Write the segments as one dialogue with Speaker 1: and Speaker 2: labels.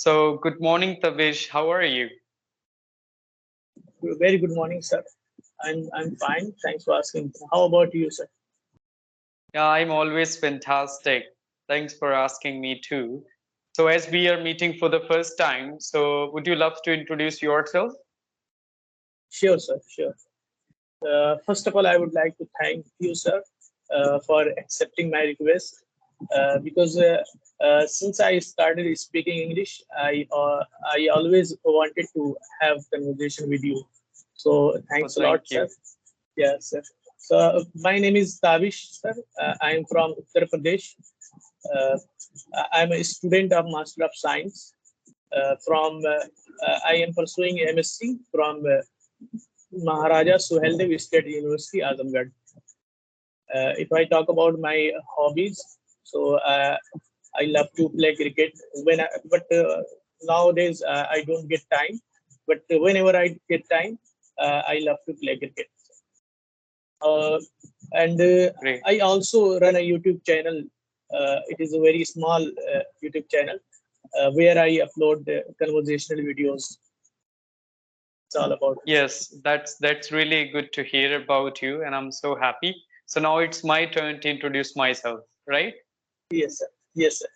Speaker 1: So, good morning, Tavish. How are you?
Speaker 2: Very good morning, sir. I'm fine. Thanks for asking. How about you, sir?
Speaker 1: Yeah, I'm always fantastic. Thanks for asking me too. So, as we are meeting for the first time, so would you love to introduce yourself?
Speaker 2: Sure, sir. Sure. First of all, I would like to thank you, sir, for accepting my request. Because since I started speaking English, I always wanted to have conversation with you. So
Speaker 1: Oh,
Speaker 2: thanks a lot,
Speaker 1: thank
Speaker 2: sir.
Speaker 1: you.
Speaker 2: Yes, sir. So my name is Tavish, sir. I am from Uttar Pradesh. Uh, I'm a student of Master of Science. I am pursuing MSc from Maharaja Suheldev State University, Azamgarh. If I talk about my hobbies, I love to play cricket. But nowadays I don't get time. But whenever I get time, I love to play cricket. Uh, and
Speaker 1: Great.
Speaker 2: I also run a YouTube channel. It is a very small YouTube channel where I upload conversational videos. It's all about it.
Speaker 1: Yes, that's really good to hear about you, and I'm so happy. So now it's my turn to introduce myself, right?
Speaker 2: Yes, sir. Yes, sir.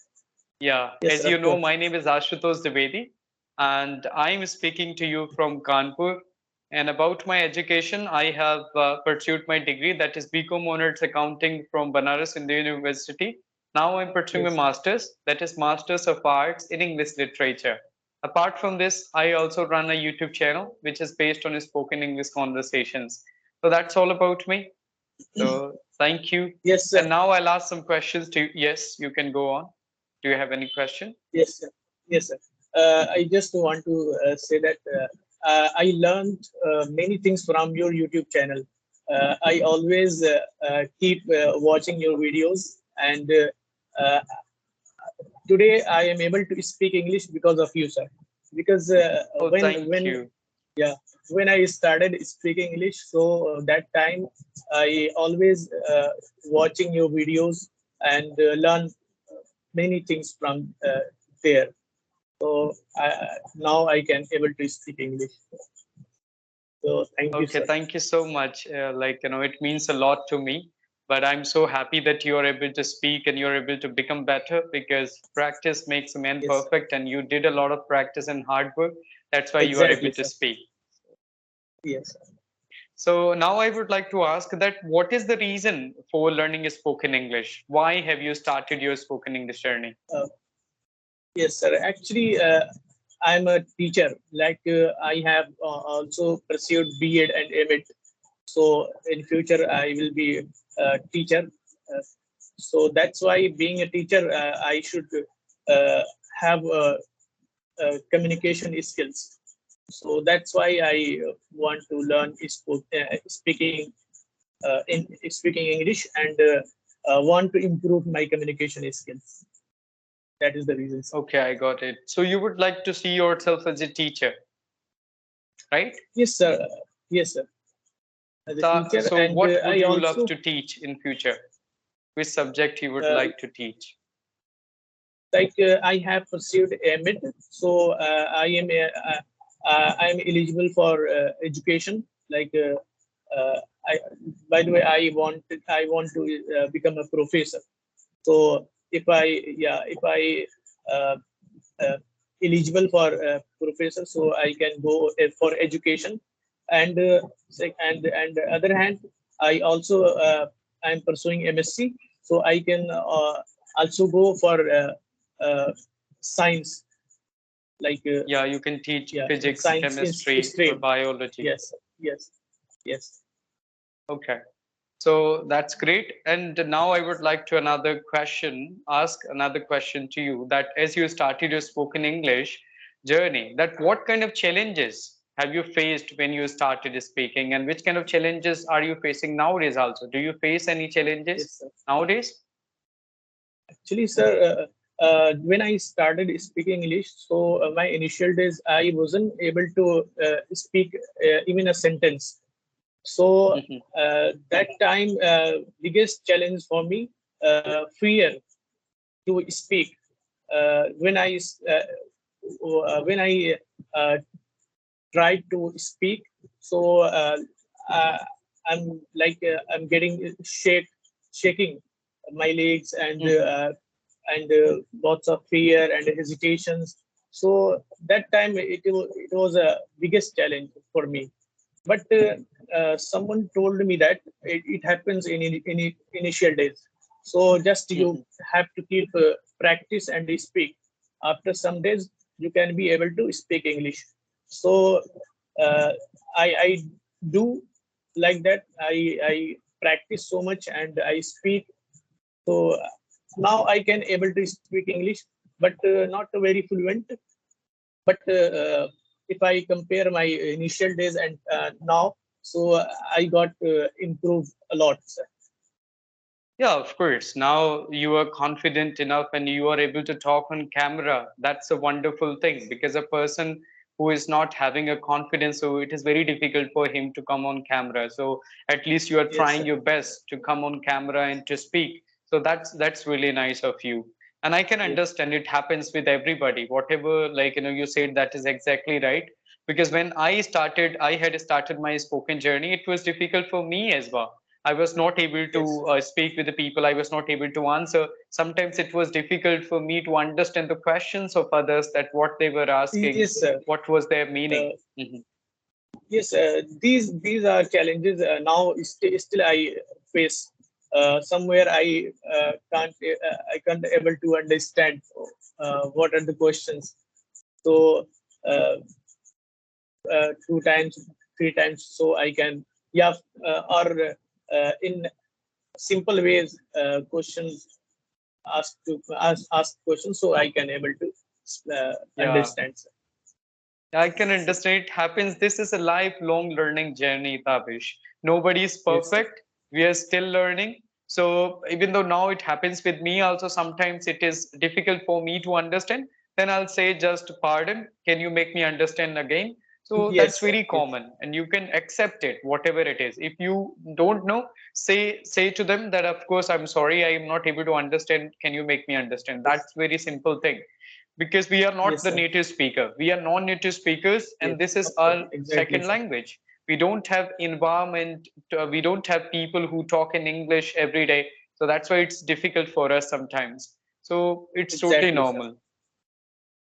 Speaker 1: Yeah,
Speaker 2: Yes,
Speaker 1: as
Speaker 2: sir.
Speaker 1: you
Speaker 2: Of
Speaker 1: know,
Speaker 2: course.
Speaker 1: my name is Ashutosh Dwivedi, and I'm speaking to you from Kanpur. And about my education, I have pursued my degree, that is BCom Honors Accounting from Banaras Hindu University. Now I'm pursuing a
Speaker 2: Yes.
Speaker 1: master's, that is Masters of Arts in English Literature. Apart from this, I also run a YouTube channel which is based on spoken English conversations. So that's all about me. So thank you.
Speaker 2: Yes, sir.
Speaker 1: And now I'll ask some questions to you. Yes, you can go on. Do you have any question?
Speaker 2: Yes, sir. Yes, sir. I just want to say that I learned many things from your YouTube channel. I always keep watching your videos, and uh, today I am able to speak English because of you, sir. Because
Speaker 1: Oh, thank you.
Speaker 2: yeah, when I started speaking English, so that time I always watching your videos and learn many things from there. So now I can able to speak English. So thank you,
Speaker 1: Okay,
Speaker 2: sir.
Speaker 1: thank you so much. It means a lot to me. But I'm so happy that you are able to speak and you're able to become better because practice makes a man
Speaker 2: Yes, sir.
Speaker 1: perfect, and you did a lot of practice and hard work. That's why you are able
Speaker 2: Exactly,
Speaker 1: to
Speaker 2: sir.
Speaker 1: speak.
Speaker 2: Yes, sir.
Speaker 1: So now I would like to ask that what is the reason for learning spoken English? Why have you started your spoken English journey?
Speaker 2: Uh, yes, sir. Actually, I'm a teacher. I have also pursued B.Ed and M.Ed. So in future, I will be a teacher. Uh, so that's why being a teacher, I should uh, have communication skills. So that's why I want to learn speaking English and want to improve my communication skills. That is the reason, sir.
Speaker 1: Okay, I got it. So you would like to see yourself as a teacher, right?
Speaker 2: Yes, sir. Yes, sir. As a
Speaker 1: So,
Speaker 2: teacher,
Speaker 1: so
Speaker 2: and
Speaker 1: what would
Speaker 2: I
Speaker 1: you love
Speaker 2: also
Speaker 1: to teach in future? Which subject you would
Speaker 2: uh,
Speaker 1: like to teach?
Speaker 2: I have pursued MIT, so I am eligible for education. Uh, I, by the way, I want to become a professor. So if I uh, uh, eligible for professor, so I can go for education, and and the other hand, I also I'm pursuing MSc, so I can also go for uh, science, like
Speaker 1: Yeah, you can teach
Speaker 2: yeah, in
Speaker 1: physics,
Speaker 2: science in
Speaker 1: chemistry, or
Speaker 2: stream.
Speaker 1: biology.
Speaker 2: Yes, yes, yes.
Speaker 1: Okay. So that's great. And now I would like to ask another question to you that as you started your spoken English journey, that what kind of challenges have you faced when you started speaking, and which kind of challenges are you facing nowadays also? Do you face any
Speaker 2: Yes,
Speaker 1: challenges
Speaker 2: sir.
Speaker 1: nowadays?
Speaker 2: Actually, sir, when I started speaking English, so my initial days I wasn't able to speak even a sentence. So
Speaker 1: Mhm.
Speaker 2: that time, biggest challenge for me, fear to speak. When I when I try to speak, so uh, I'm getting shaking my legs
Speaker 1: Mhm.
Speaker 2: and lots of fear and hesitations. So that time it was a biggest challenge for me. But someone told me that it happens in initial days. So just you
Speaker 1: Mhm.
Speaker 2: have to keep practice and speak. After some days, you can be able to speak English. So uh, I do like that. I practice so much and I speak. So now I can able to speak English, but not very fluent. But if I compare my initial days and now, so I got improved a lot, sir.
Speaker 1: Yeah, of course. Now you are confident enough and you are able to talk on camera. That's a wonderful thing because a person who is not having a confidence, so it is very difficult for him to come on camera. So at least you are
Speaker 2: Yes,
Speaker 1: trying
Speaker 2: sir.
Speaker 1: your best to come on camera and to speak. So that's really nice of you. And I can
Speaker 2: Yes,
Speaker 1: understand it happens with everybody. Whatever, like you said, that is exactly right. Because when I had started my spoken journey, it was difficult for me as well. I was not able
Speaker 2: yes,
Speaker 1: to speak with the people. I was not able to answer. Sometimes it was difficult for me to understand the questions of others, that what they were asking,
Speaker 2: yes, sir.
Speaker 1: what was their
Speaker 2: Uh,
Speaker 1: meaning. Mhm.
Speaker 2: yes, these are challenges now. Still, I face somewhere I can't able to understand what are the questions. So uh, two times, three times, so I can, yeah, or in simple ways questions ask questions so I can able to
Speaker 1: Yeah,
Speaker 2: understand.
Speaker 1: I can understand it happens. This is a lifelong learning journey, Tavish. Nobody is
Speaker 2: Yes, sir.
Speaker 1: perfect. We are still learning. So even though now it happens with me also, sometimes it is difficult for me to understand. Then I'll say just pardon. Can you make me understand again? So that's
Speaker 2: Yes, sir.
Speaker 1: very
Speaker 2: Yes,
Speaker 1: common, and you can accept it, whatever it is. If you don't know, say to them that of course I'm sorry, I am not able to understand. Can you make me understand?
Speaker 2: yes,
Speaker 1: That's very simple thing because we are not
Speaker 2: yes,
Speaker 1: the
Speaker 2: sir.
Speaker 1: native speaker, we are non-native speakers, and
Speaker 2: Yes,
Speaker 1: this is
Speaker 2: of course,
Speaker 1: our
Speaker 2: exactly,
Speaker 1: second
Speaker 2: sir.
Speaker 1: language. We don't have environment we don't have people who talk in English every day, so that's why it's difficult for us sometimes. So it's totally
Speaker 2: Exactly, sir.
Speaker 1: normal.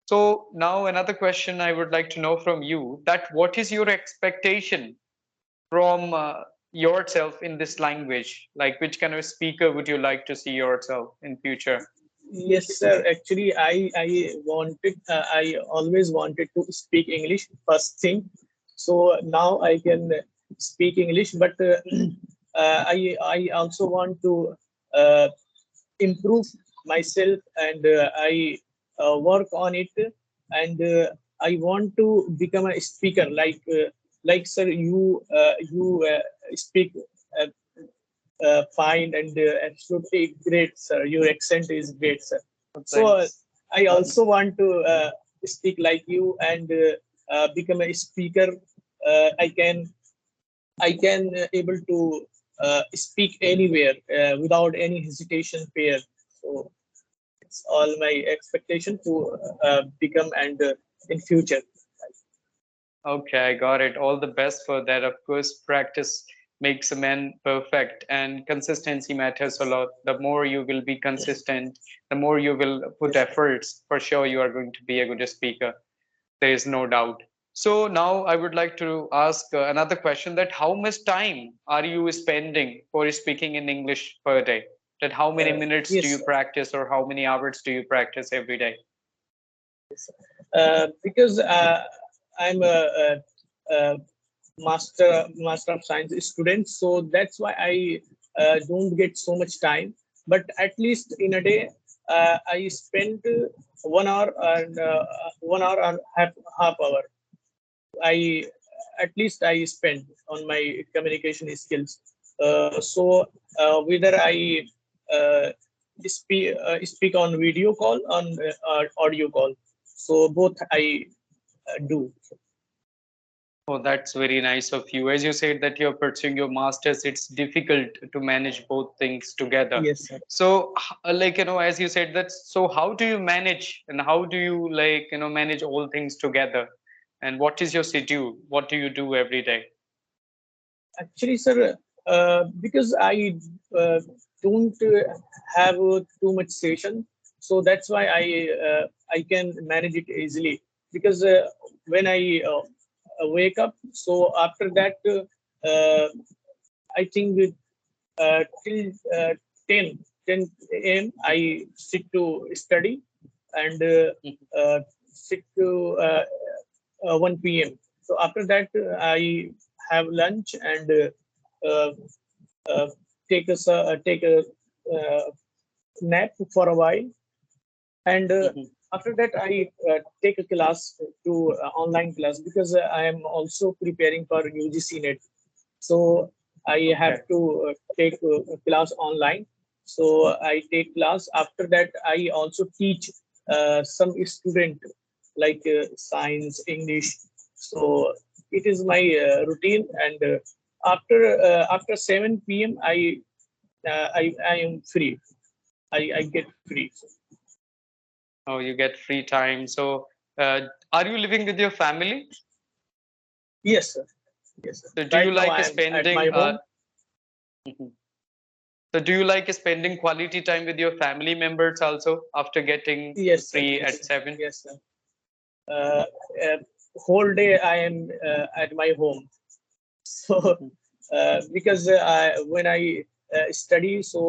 Speaker 1: So now another question I would like to know from you, that what is your expectation from yourself in this language, like which kind of speaker would you like to see yourself in future?
Speaker 2: Yes, sir. Actually, I always wanted to speak English first thing. So now I can speak English, but I also want to uh, improve myself and I work on it, and I want to become a speaker like sir, you speak uh, fine and absolutely great, sir. Your accent is great, sir.
Speaker 1: Oh,
Speaker 2: So
Speaker 1: thanks.
Speaker 2: I also want to speak like you and become a speaker. I can able to speak anywhere without any hesitation, fear. So it's all my expectation to become and in future.
Speaker 1: Okay, I got it. All the best for that. Of course, practice makes a man perfect, and consistency matters a lot. The more you will be consistent, the more you will put
Speaker 2: Yes,
Speaker 1: efforts, for sure you are going to be a good speaker. There is no doubt. So now I would like to ask another question, that how much time are you spending for speaking in English per day? That how many minutes do you
Speaker 2: yes.
Speaker 1: practice, or how many hours do you practice every day?
Speaker 2: Because I'm a master of science student, so that's why I don't get so much time. But at least in a day, I spend 1 hour and 1 hour and half hour. I at least I spend on my communication skills. So whether I speak on video call on audio call, so both I do.
Speaker 1: Oh, that's very nice of you. As you said that you're pursuing your master's, it's difficult to manage both things together.
Speaker 2: Yes, sir.
Speaker 1: So, like, as you said that, so how do you manage and how do you like, manage all things together? And what is your schedule? What do you do every day?
Speaker 2: Actually, sir, because I don't have too much session, so that's why I can manage it easily. Because when I wake up, so after that, I think till 10 a.m. I sit to study and
Speaker 1: Mhm.
Speaker 2: sit to 1 p.m. So after that, I have lunch and uh, uh, take a uh, nap for a while, and
Speaker 1: Mhm.
Speaker 2: after that I take a class to online class because I am also preparing for UGC net. So I have
Speaker 1: Okay.
Speaker 2: to take a class online. So I take class. After that I also teach some student like science, English. So it is my routine, and after 7 p.m. I am free. I get free.
Speaker 1: Oh, you get free time. So, are you living with your family?
Speaker 2: Yes, sir. Yes, sir.
Speaker 1: So, do you
Speaker 2: Right now
Speaker 1: like
Speaker 2: I am at
Speaker 1: spending?
Speaker 2: my home.
Speaker 1: Mhm. So, do you like spending quality time with your family members also after getting
Speaker 2: Yes, sir.
Speaker 1: free
Speaker 2: Yes,
Speaker 1: at
Speaker 2: sir.
Speaker 1: 7?
Speaker 2: Yes, sir. Uh, uh, Whole day I am at my home. So
Speaker 1: Mhm.
Speaker 2: because when I study, so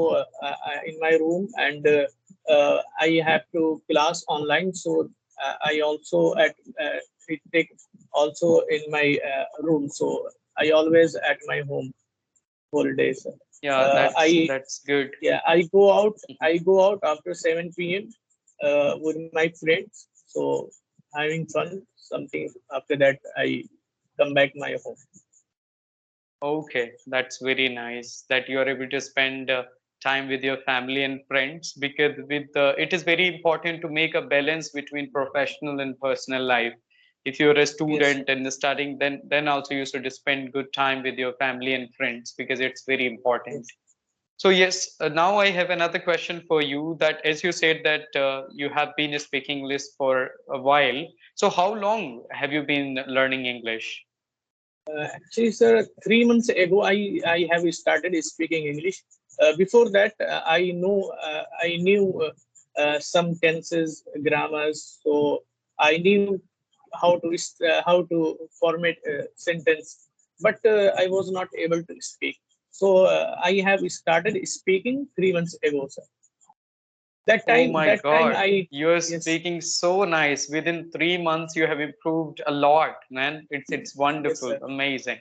Speaker 2: in my room, and I have to class online. So I also it take also in my room. So I always at my home whole days.
Speaker 1: Yeah, that's
Speaker 2: I
Speaker 1: that's good.
Speaker 2: Yeah, I go out.
Speaker 1: Mhm.
Speaker 2: I go out after 7 p.m. With my friends. So having fun. Something after that, I come back my home.
Speaker 1: Okay, that's very nice that you are able to spend time with your family and friends because it is very important to make a balance between professional and personal life. If you're a
Speaker 2: Yes, sir.
Speaker 1: student and studying, then also you should spend good time with your family and friends because it's very important.
Speaker 2: Yes.
Speaker 1: So yes, now I have another question for you. That as you said that you have been speaking English for a while. So how long have you been learning English?
Speaker 2: Actually, sir, 3 months ago, I have started speaking English. Before that, I knew some tenses, grammars. So I knew how to format a sentence, but I was not able to speak. So I have started speaking 3 months ago, sir.
Speaker 1: Oh my
Speaker 2: That time
Speaker 1: God,
Speaker 2: I
Speaker 1: you're
Speaker 2: Yes,
Speaker 1: speaking so nice. Within 3 months, you have improved a lot, man. It's
Speaker 2: yes,
Speaker 1: wonderful,
Speaker 2: sir.
Speaker 1: amazing.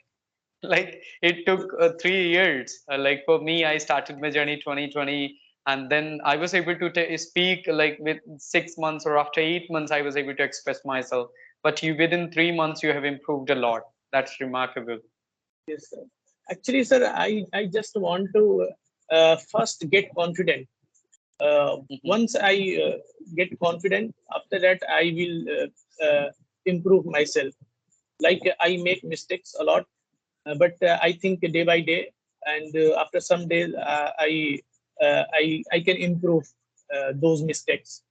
Speaker 1: Like it took 3 years. Like for me, I started my journey 2020, and then I was able to speak like with 6 months or after 8 months, I was able to express myself. But you within 3 months, you have improved a lot. That's remarkable.
Speaker 2: Yes, sir. Actually, sir, I just want to first get confident.
Speaker 1: Mhm.
Speaker 2: Once I get confident, after that I will improve myself. Like I make mistakes a lot, but I think day by day, and after some days, I can improve those mistakes.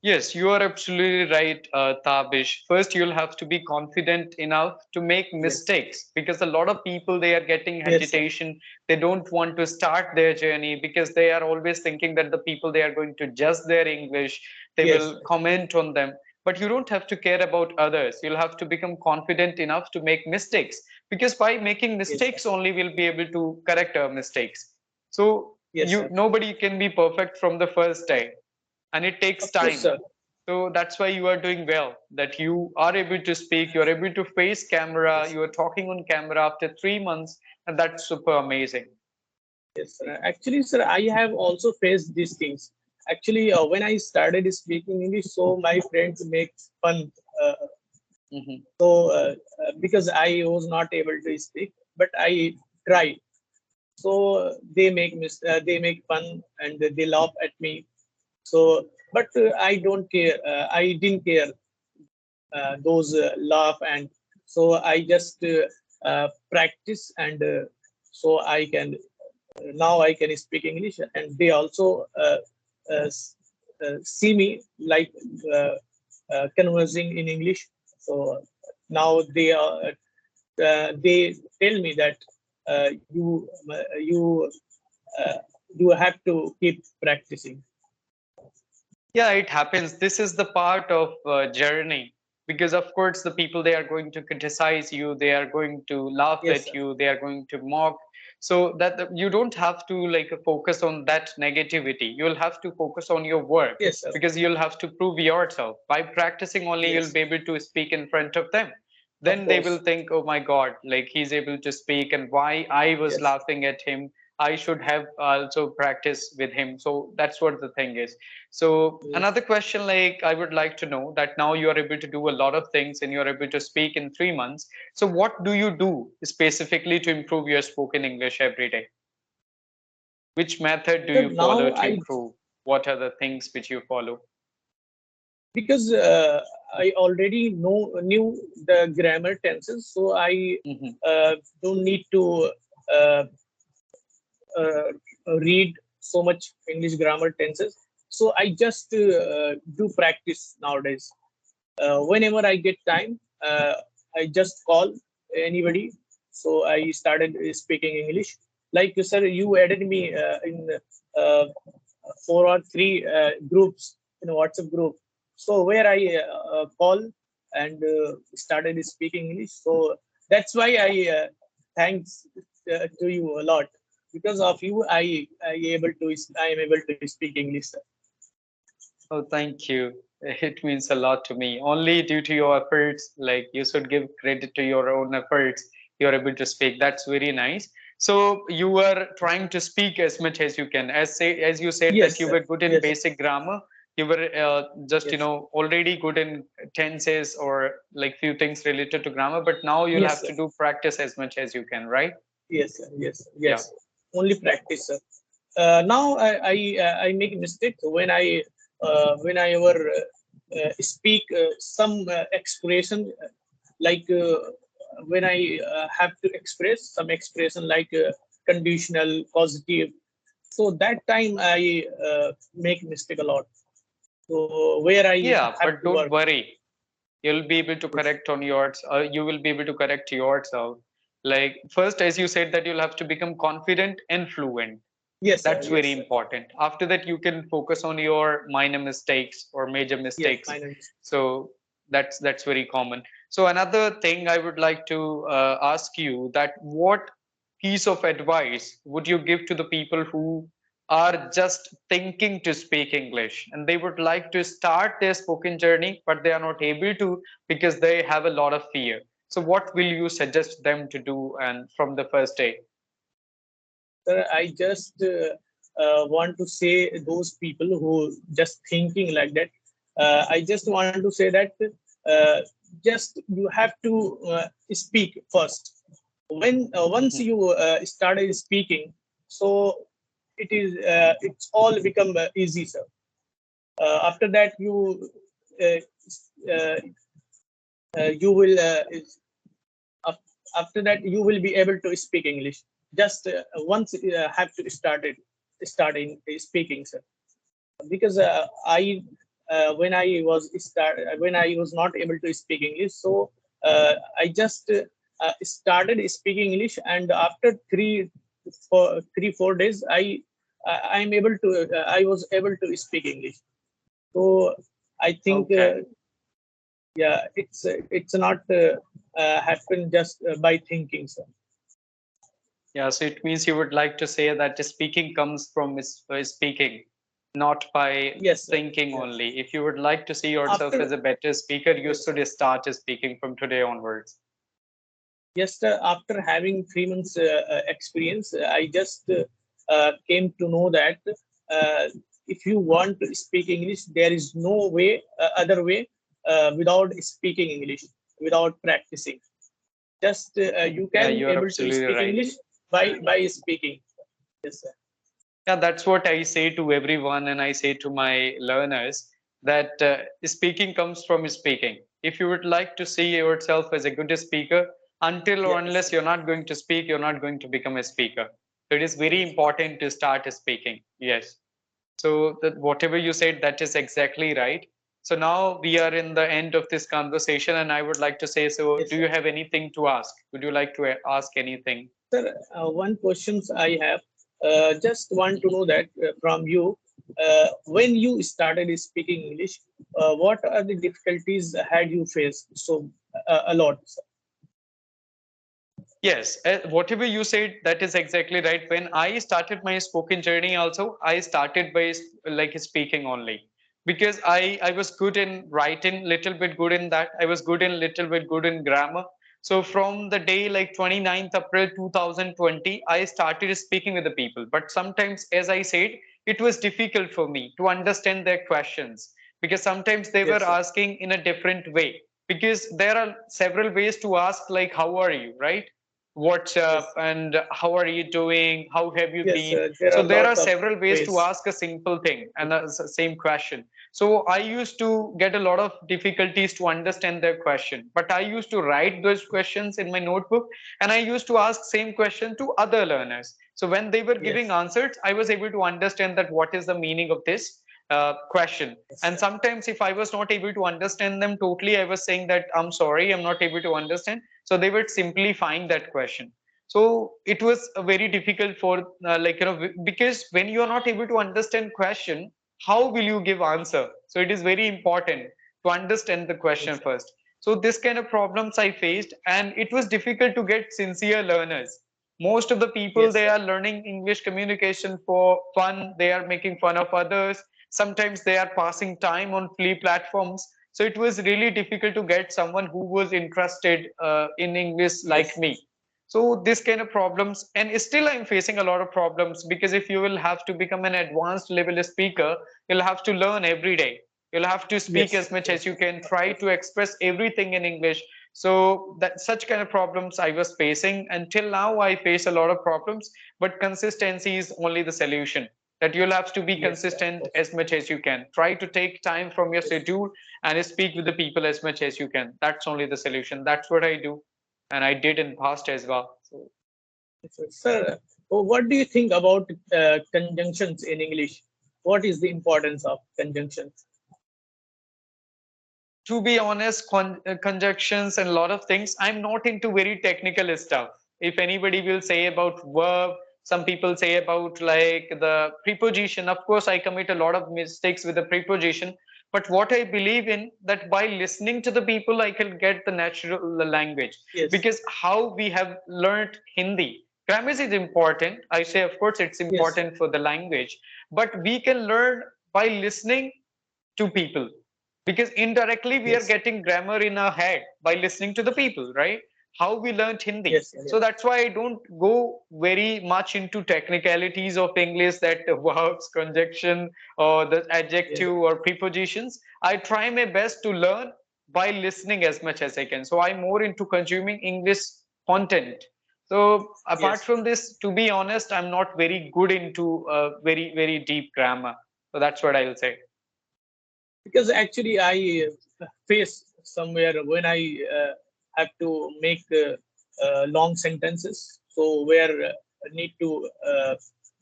Speaker 1: Yes, you are absolutely right, Tabish. First, you'll have to be confident enough to make
Speaker 2: Yes,
Speaker 1: mistakes because a lot of people they are getting
Speaker 2: yes, sir.
Speaker 1: hesitation. They don't want to start their journey because they are always thinking that the people they are going to judge their English, they
Speaker 2: Yes,
Speaker 1: will
Speaker 2: sir.
Speaker 1: comment on them. But you don't have to care about others. You'll have to become confident enough to make mistakes because by making
Speaker 2: Yes, sir.
Speaker 1: mistakes only we'll be able to correct our mistakes. So
Speaker 2: Yes,
Speaker 1: you
Speaker 2: sir.
Speaker 1: nobody can be perfect from the first day and it takes
Speaker 2: Of course,
Speaker 1: time.
Speaker 2: sir.
Speaker 1: So that's why you are doing well, that you are able to speak, you're able to face camera,
Speaker 2: Yes.
Speaker 1: you are talking on camera after 3 months, and that's super amazing.
Speaker 2: Yes, sir. Actually, sir, I have also faced these things. Actually, when I started speaking English, so my friends make fun.
Speaker 1: Hmm.
Speaker 2: Because I was not able to speak, but I tried. So they make fun and they laugh at me. So, but I don't care. I didn't care those laugh, and So I just practice, and so I can now I can speak English, and they also uh, s- see me like uh, conversing in English. So now they tell me that you uh, you have to keep practicing.
Speaker 1: Yeah, it happens. This is the part of journey, because of course the people, they are going to criticize you, they are going to laugh
Speaker 2: Yes,
Speaker 1: at
Speaker 2: sir.
Speaker 1: you, they are going to mock. So that you don't have to like focus on that negativity. You'll have to focus on your work,
Speaker 2: Yes, sir.
Speaker 1: because you'll have to prove yourself. By practicing only, you'll
Speaker 2: Yes,
Speaker 1: be able to speak in front of them.
Speaker 2: of
Speaker 1: Then they will
Speaker 2: course.
Speaker 1: think, oh my God, like he's able to speak, and why I was
Speaker 2: Yes,
Speaker 1: laughing at him. I should have also practiced with him. So that's what the thing is. So
Speaker 2: yes.
Speaker 1: another question, like I would like to know that now you are able to do a lot of things and you are able to speak in 3 months. So what do you do specifically to improve your spoken English every day? Which method do
Speaker 2: So
Speaker 1: you follow
Speaker 2: now
Speaker 1: to improve? What are the things which you follow?
Speaker 2: because I already knew the grammar tenses, so I
Speaker 1: Hmm.
Speaker 2: don't need to uh, uh, read so much English grammar tenses. So I just do practice nowadays. Whenever I get time, I just call anybody. So I started speaking English. Like sir, you added me in uh, 4 or 3 groups in a WhatsApp group. So where I call and started speaking English. So that's why I thanks to you a lot. Because of you, I am able to speak English, sir.
Speaker 1: Oh, thank you. It means a lot to me. Only due to your efforts, like you should give credit to your own efforts, you're able to speak. That's very nice. So you were trying to speak as much as you can. As you said that
Speaker 2: Yes,
Speaker 1: you
Speaker 2: sir.
Speaker 1: were good in
Speaker 2: Yes,
Speaker 1: basic grammar. You were just
Speaker 2: yes,
Speaker 1: already good in tenses or like few things related to grammar. But now you'll
Speaker 2: yes,
Speaker 1: have
Speaker 2: sir.
Speaker 1: to do practice as much as you can, right?
Speaker 2: Yes, sir. Yes,
Speaker 1: Yeah.
Speaker 2: yes. Only practice, sir. Now I make mistake when I ever speak some expression like when I have to express some expression like conditional, positive. So that time I make mistake a lot. So where I
Speaker 1: Yeah,
Speaker 2: have
Speaker 1: but
Speaker 2: to
Speaker 1: don't
Speaker 2: work.
Speaker 1: worry. You'll be able to
Speaker 2: Yes,
Speaker 1: correct on yours. You will be able to correct yourself. Like first, as you said, that you'll have to become confident and fluent.
Speaker 2: yes, sir.
Speaker 1: That's
Speaker 2: Yes,
Speaker 1: very
Speaker 2: sir.
Speaker 1: important. After that, you can focus on your minor mistakes or major
Speaker 2: Yes,
Speaker 1: mistakes.
Speaker 2: finance.
Speaker 1: So that's very common. So another thing I would like to ask you, that what piece of advice would you give to the people who are just thinking to speak English and they would like to start their spoken journey, but they are not able to because they have a lot of fear. So what will you suggest them to do and from the first day?
Speaker 2: Sir, I just want to say those people who just thinking like that. I just want to say that uh, just you have to speak first. When once
Speaker 1: Mhm.
Speaker 2: you started speaking, so it's all become easy, sir. After that, uh, uh, you will after that you will be able to speak English. Just once have to starting speaking, sir. Because when I when I was not able to speak English, so I just started speaking English, and after 3 4 days, I'm able to I was able to speak English. So I think
Speaker 1: Okay.
Speaker 2: yeah, it's not happen just by thinking, sir.
Speaker 1: Yeah, so it means you would like to say that speaking comes from speaking, not by
Speaker 2: Yes, sir.
Speaker 1: thinking
Speaker 2: Yes.
Speaker 1: only. If you would like to see yourself
Speaker 2: After
Speaker 1: as a better speaker, you
Speaker 2: yes, sir.
Speaker 1: should start speaking from today onwards.
Speaker 2: Yes, sir. After having 3 months experience, I just came to know that uh, if you want to speak English, there is no way, other way, without speaking English, without practicing. Just you
Speaker 1: Yeah,
Speaker 2: can
Speaker 1: you are
Speaker 2: able to
Speaker 1: absolutely
Speaker 2: speak
Speaker 1: right.
Speaker 2: English by speaking. Yes, sir.
Speaker 1: Yeah, that's what I say to everyone, and I say to my learners that speaking comes from speaking. If you would like to see yourself as a good speaker, until or
Speaker 2: Yes.
Speaker 1: unless you're not going to speak, you're not going to become a speaker. So it is very
Speaker 2: Yes.
Speaker 1: important to start speaking. Yes. So that whatever you said, that is exactly right. So now we are in the end of this conversation, and I would like to say, so
Speaker 2: Yes,
Speaker 1: do
Speaker 2: sir.
Speaker 1: you have anything to ask? Would you like to ask anything?
Speaker 2: Sir, one questions I have. Just want to know that from you, when you started speaking English, what are the difficulties had you faced? So a lot. Sir.
Speaker 1: Yes, whatever you said, that is exactly right. When I started my spoken journey, also, I started by like speaking only because I was good in writing, little bit good in that. I was good in little bit good in grammar. So from the day like 29th April 2020, I started speaking with the people. But sometimes, as I said, it was difficult for me to understand their questions because sometimes they were
Speaker 2: Yes, sir.
Speaker 1: asking in a different way. Because there are several ways to ask, like, how are you, right? What's up
Speaker 2: Yes.
Speaker 1: and how are you doing, how have you
Speaker 2: Yes,
Speaker 1: been.
Speaker 2: there
Speaker 1: So
Speaker 2: are
Speaker 1: there
Speaker 2: lot
Speaker 1: are
Speaker 2: of
Speaker 1: several ways to
Speaker 2: ways.
Speaker 1: ask a simple thing and the same question. So I used to get a lot of difficulties to understand their question, but I used to write those questions in my notebook, and I used to ask same question to other learners. So when they were giving
Speaker 2: Yes.
Speaker 1: answers, I was able to understand that what is the meaning of this question.
Speaker 2: Yes,
Speaker 1: And
Speaker 2: sir.
Speaker 1: sometimes if I was not able to understand them totally, I was saying that I'm sorry, I'm not able to understand. So they would simply find that question. So it was very difficult for because when you are not able to understand question, how will you give answer? So it is very important to understand the question
Speaker 2: Yes, sir.
Speaker 1: first. So this kind of problems I faced, and it was difficult to get sincere learners. Most of the people,
Speaker 2: Yes,
Speaker 1: they
Speaker 2: sir.
Speaker 1: are learning English communication for fun, they are making fun of others, sometimes they are passing time on free platforms. So it was really difficult to get someone who was interested in English like
Speaker 2: Yes.
Speaker 1: me. So this kind of problems, and still I'm facing a lot of problems, because if you will have to become an advanced level speaker, you'll have to learn every day. You'll have to speak
Speaker 2: Yes.
Speaker 1: as much as
Speaker 2: Yes.
Speaker 1: you can,
Speaker 2: Of
Speaker 1: try
Speaker 2: course.
Speaker 1: to express everything in English. So that such kind of problems I was facing. Until now I face a lot of problems, but consistency is only the solution. That you'll have to be
Speaker 2: Yes, of
Speaker 1: consistent
Speaker 2: course.
Speaker 1: as much as you can. Try to take time from your
Speaker 2: Yes.
Speaker 1: schedule and speak with the people as much as you can. That's only the solution. That's what I do, and I did in past as well. So
Speaker 2: Yes, sir. Sir, what do you think about conjunctions in English? What is the importance of conjunctions?
Speaker 1: to be honest, conjunctions and a lot of things, I'm not into very technical stuff. If anybody will say about verb, some people say about like the preposition. Of course, I commit a lot of mistakes with the preposition. But what I believe in, that by listening to the people, I can get the natural language.
Speaker 2: Yes.
Speaker 1: Because how we have learned Hindi, grammar is important. I say, of course, it's
Speaker 2: Yes.
Speaker 1: important for the language, but we can learn by listening to people, because indirectly we are
Speaker 2: Yes.
Speaker 1: getting grammar in our head by listening to the people, right? How we learned Hindi.
Speaker 2: Yes.
Speaker 1: So
Speaker 2: Yes.
Speaker 1: that's why I don't go very much into technicalities of English, that verbs, conjunction, or the
Speaker 2: Yes.
Speaker 1: adjective or prepositions. I try my best to learn by listening as much as I can. So I'm more into consuming English content. So apart
Speaker 2: Yes.
Speaker 1: from this, to be honest, I'm not very good into very deep grammar. So that's what I'll say.
Speaker 2: Because actually, I face somewhere when I have to make long sentences. So where need to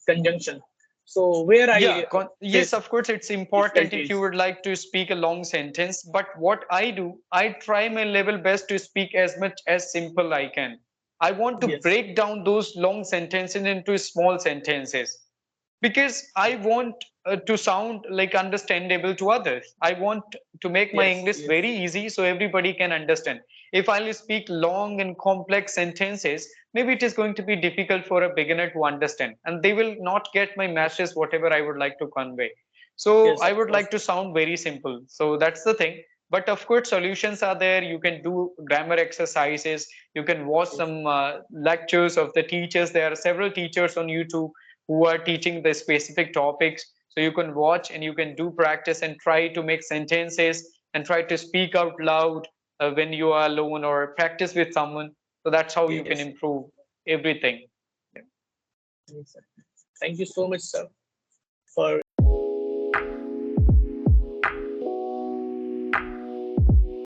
Speaker 2: conjunction. So where
Speaker 1: Yeah,
Speaker 2: I
Speaker 1: yes,
Speaker 2: face
Speaker 1: of course, it's important if you
Speaker 2: difficulties.
Speaker 1: would like to speak a long sentence. But what I do, I try my level best to speak as much as simple I can. I want to
Speaker 2: Yes.
Speaker 1: break down those long sentences into small sentences, because I
Speaker 2: Yes.
Speaker 1: want to sound like understandable to others. I want to make my
Speaker 2: Yes.
Speaker 1: English
Speaker 2: Yes.
Speaker 1: very easy so everybody can understand. If I'll speak long and complex sentences, maybe it is going to be difficult for a beginner to understand, and they will not get my
Speaker 2: Yes.
Speaker 1: message, whatever I would like to convey. So
Speaker 2: Yes.
Speaker 1: I
Speaker 2: Of
Speaker 1: would
Speaker 2: course.
Speaker 1: like to sound very simple. So that's the thing. But of course, solutions are there. You can do grammar exercises. You can watch
Speaker 2: Yes.
Speaker 1: some lectures of the teachers. There are several teachers on YouTube who are teaching the specific topics. So you can watch and you can do practice and try to make sentences and try to speak out loud when you are alone, or practice with someone. So that's how you can
Speaker 2: Yes.
Speaker 1: improve everything.
Speaker 2: Yes, sir. Thank you so much, sir, for